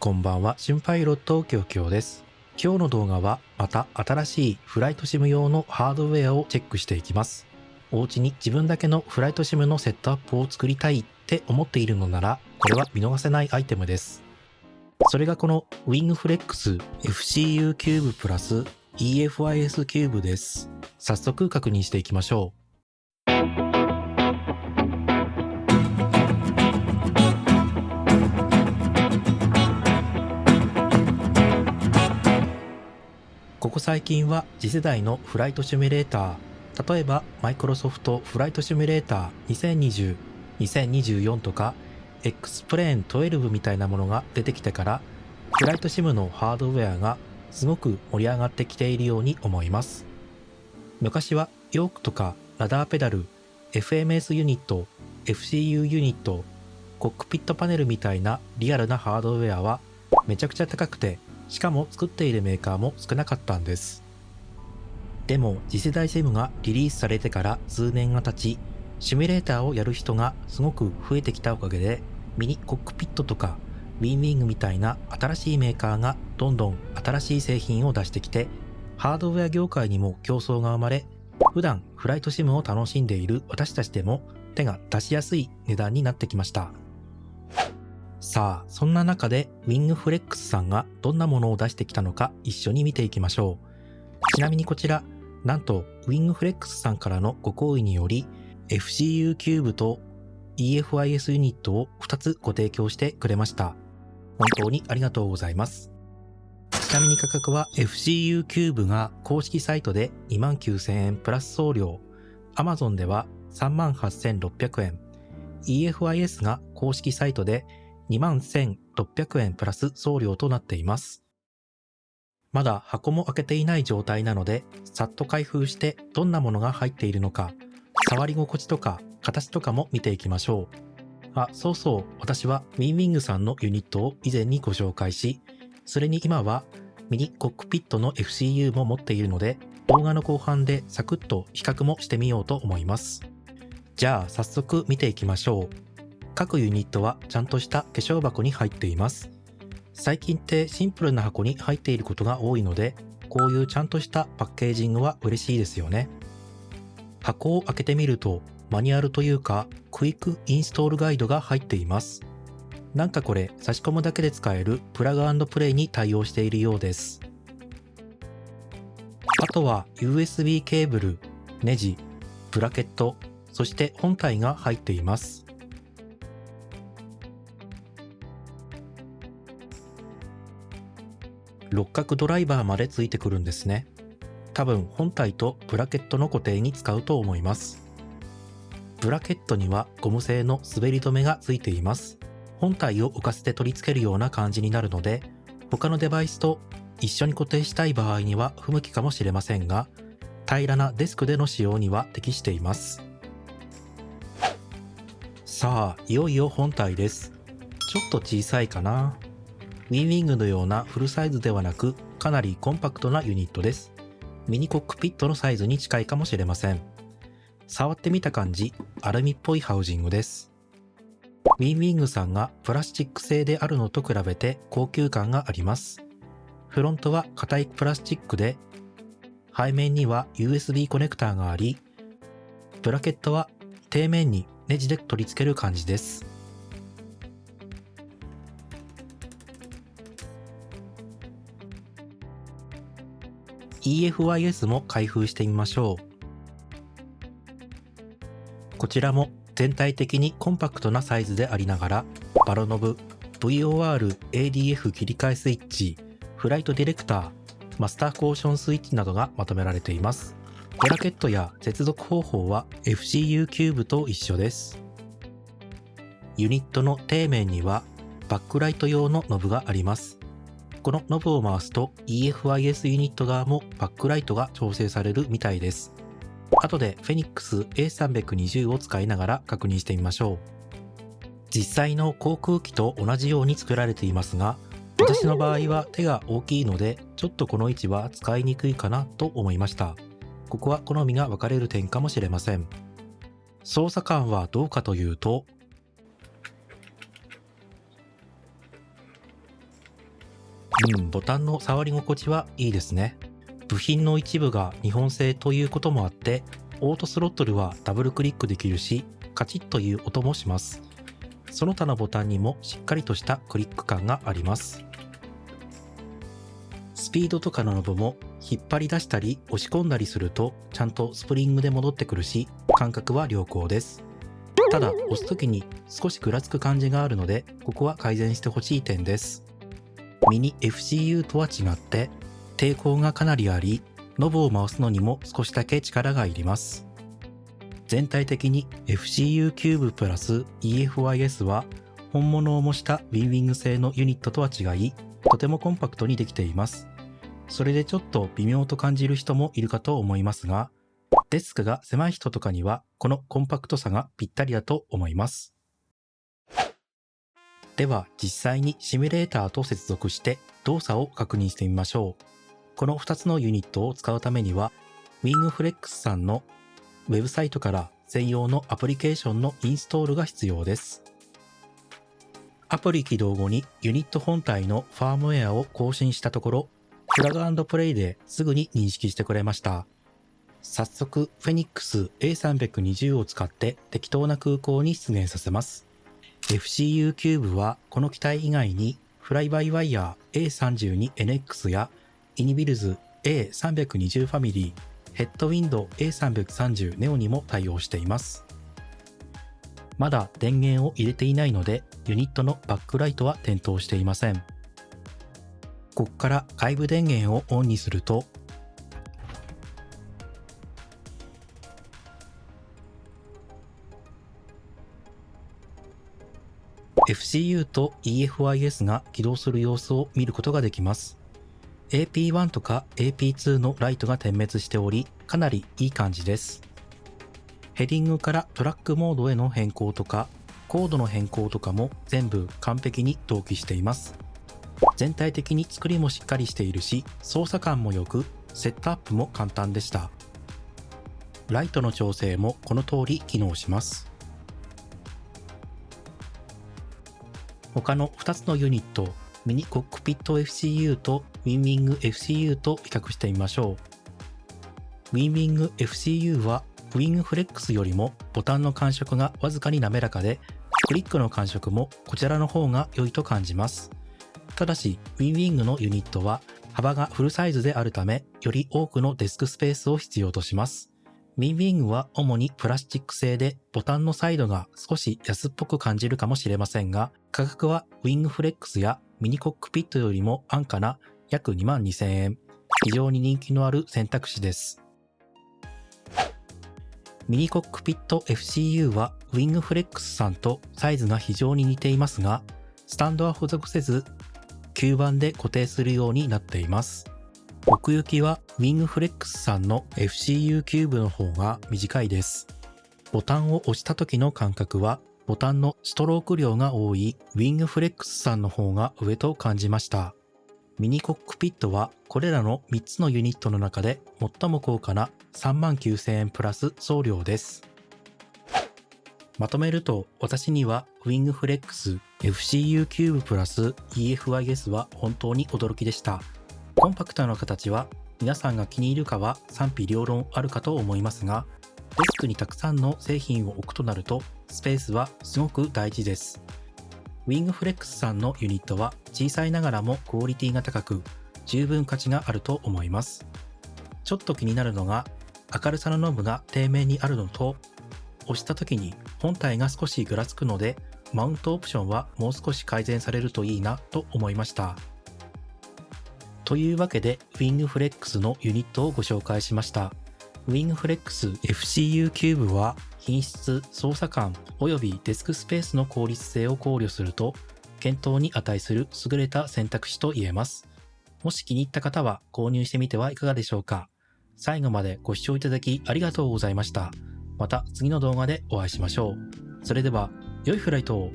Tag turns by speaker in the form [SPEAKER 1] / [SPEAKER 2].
[SPEAKER 1] こんばんは、シンパイロットきょうきょうです。今日の動画はまた新しいフライトシム用のハードウェアをチェックしていきます。お家に自分だけのフライトシムのセットアップを作りたいって思っているのなら、これは見逃せないアイテムです。それがこの WingFlex FCU キューブプラス EFIS キューブです。早速確認していきましょう。ここ最近は次世代のフライトシミュレーター、例えばマイクロソフトフライトシミュレーター2020、2024とか X-Plane 12みたいなものが出てきてから、フライトシムのハードウェアがすごく盛り上がってきているように思います。昔はヨークとかラダーペダル、FMS ユニット、FCU ユニット、コックピットパネルみたいなリアルなハードウェアはめちゃくちゃ高くて、しかも作っているメーカーも少なかったんです。でも次世代シムがリリースされてから数年が経ち、シミュレーターをやる人がすごく増えてきたおかげで、ミニコックピットとかウィンウィングみたいな新しいメーカーがどんどん新しい製品を出してきて、ハードウェア業界にも競争が生まれ、普段フライトシムを楽しんでいる私たちでも手が出しやすい値段になってきました。さあ、そんな中でWingFlexさんがどんなものを出してきたのか一緒に見ていきましょう。ちなみにこちら、なんとWingFlexさんからのご好意により FCU キューブと EFIS ユニットを2つご提供してくれました。本当にありがとうございます。ちなみに価格は FCU キューブが公式サイトで 29,000 円プラス送料、Amazon では 38,600 円、EFIS が公式サイトで21,600 円プラス送料となっています。まだ箱も開けていない状態なので、さっと開封してどんなものが入っているのか、触り心地とか形とかも見ていきましょう。そうそう、私はWingWingさんのユニットを以前にご紹介し、それに今はミニコックピットの FCU も持っているので、動画の後半でサクッと比較もしてみようと思います。じゃあ早速見ていきましょう。各ユニットはちゃんとした化粧箱に入っています。最近ってシンプルな箱に入っていることが多いので、こういうちゃんとしたパッケージングは嬉しいですよね。箱を開けてみると、マニュアルというかクイックインストールガイドが入っています。なんかこれ差し込むだけで使えるプラグ&プレイに対応しているようです。あとは USB ケーブル、ネジ、ブラケット、そして本体が入っています。六角ドライバーまでついてくるんですね。多分本体とブラケットの固定に使うと思います。ブラケットにはゴム製の滑り止めがついています。本体を浮かせて取り付けるような感じになるので、他のデバイスと一緒に固定したい場合には不向きかもしれませんが、平らなデスクでの使用には適しています。さあ、いよいよ本体です。ちょっと小さいかな。WingWingのようなフルサイズではなく、かなりコンパクトなユニットです。ミニコックピットのサイズに近いかもしれません。触ってみた感じ、アルミっぽいハウジングです。WingWingさんがプラスチック製であるのと比べて高級感があります。フロントは硬いプラスチックで、背面には USB コネクターがあり、ブラケットは底面にネジで取り付ける感じです。EFIS も開封してみましょう。こちらも全体的にコンパクトなサイズでありながら、バロノブ、VOR、ADF 切り替えスイッチ、フライトディレクター、マスターコーションスイッチなどがまとめられています。ブラケットや接続方法は FCU キューブと一緒です。ユニットの底面にはバックライト用のノブがあります。このノブを回すと EFIS ユニット側もバックライトが調整されるみたいです。後で Phoenix A320 を使いながら確認してみましょう。実際の航空機と同じように作られていますが、私の場合は手が大きいのでちょっとこの位置は使いにくいかなと思いました。ここは好みが分かれる点かもしれません。操作感はどうかというと、ボタンの触り心地はいいですね。部品の一部が日本製ということもあって、オートスロットルはダブルクリックできるし、カチッという音もします。その他のボタンにもしっかりとしたクリック感があります。スピードとかのノブも引っ張り出したり押し込んだりするとちゃんとスプリングで戻ってくるし、感覚は良好です。ただ押す時に少しぐらつく感じがあるので、ここは改善してほしい点です。ミニ FCU とは違って抵抗がかなりあり、ノブを回すのにも少しだけ力がいります。全体的に FCU キューブプラス EFIS は本物を模したウィンウィング製のユニットとは違い、とてもコンパクトにできています。それでちょっと微妙と感じる人もいるかと思いますが、デスクが狭い人とかにはこのコンパクトさがぴったりだと思います。では実際にシミュレーターと接続して動作を確認してみましょう。この2つのユニットを使うためには WingFlex さんのウェブサイトから専用のアプリケーションのインストールが必要です。アプリ起動後にユニット本体のファームウェアを更新したところ、プラグ&プレイですぐに認識してくれました。早速 Phoenix A320 を使って適当な空港に出現させます。FCU キューブはこの機体以外にフライバイワイヤー A32NX やイニビルズ A320 ファミリー、ヘッドウィンド A330 ネオにも対応しています。まだ電源を入れていないのでユニットのバックライトは点灯していません。ここから外部電源をオンにすると、FCU と EFIS が起動する様子を見ることができます。AP1 とか AP2 のライトが点滅しており、かなりいい感じです。ヘディングからトラックモードへの変更とか、コードの変更とかも全部完璧に同期しています。全体的に作りもしっかりしているし、操作感も良く、セットアップも簡単でした。ライトの調整もこの通り機能します。他の2つのユニット、ミニコックピット FCU とウィンウィング FCU と比較してみましょう。ウィンウィング FCU はウィングフレックスよりもボタンの感触がわずかに滑らかで、クリックの感触もこちらの方が良いと感じます。ただし、ウィンウィングのユニットは幅がフルサイズであるため、より多くのデスクスペースを必要とします。ウィンウィングは主にプラスチック製で、ボタンのサイドが少し安っぽく感じるかもしれませんが、価格はウィングフレックスやミニコックピットよりも安価な約22,000円。非常に人気のある選択肢です。ミニコックピット FCU はウィングフレックスさんとサイズが非常に似ていますが、スタンドは付属せず、吸盤で固定するようになっています。奥行きはウィングフレックスさんの FCU キューブの方が短いです。ボタンを押した時の感覚はボタンのストローク量が多いウィングフレックスさんの方が上と感じました。ミニコックピットはこれらの3つのユニットの中で最も高価な 39,000 円プラス送料です。まとめると、私にはウィングフレックス FCU キューブプラス EFIS は本当に驚きでした。コンパクトな形は皆さんが気に入るかは賛否両論あるかと思いますが、デスクにたくさんの製品を置くとなるとスペースはすごく大事です。ウィングフレックスさんのユニットは小さいながらもクオリティが高く、十分価値があると思います。ちょっと気になるのが明るさのノブが底面にあるのと、押した時に本体が少しぐらつくので、マウントオプションはもう少し改善されるといいなと思いました。というわけで、ウィングフレックスのユニットをご紹介しました。ウィングフレックス FCU キューブは品質、操作感およびデスクスペースの効率性を考慮すると検討に値する優れた選択肢と言えます。もし気に入った方は購入してみてはいかがでしょうか。最後までご視聴いただきありがとうございました。また次の動画でお会いしましょう。それでは良いフライトを。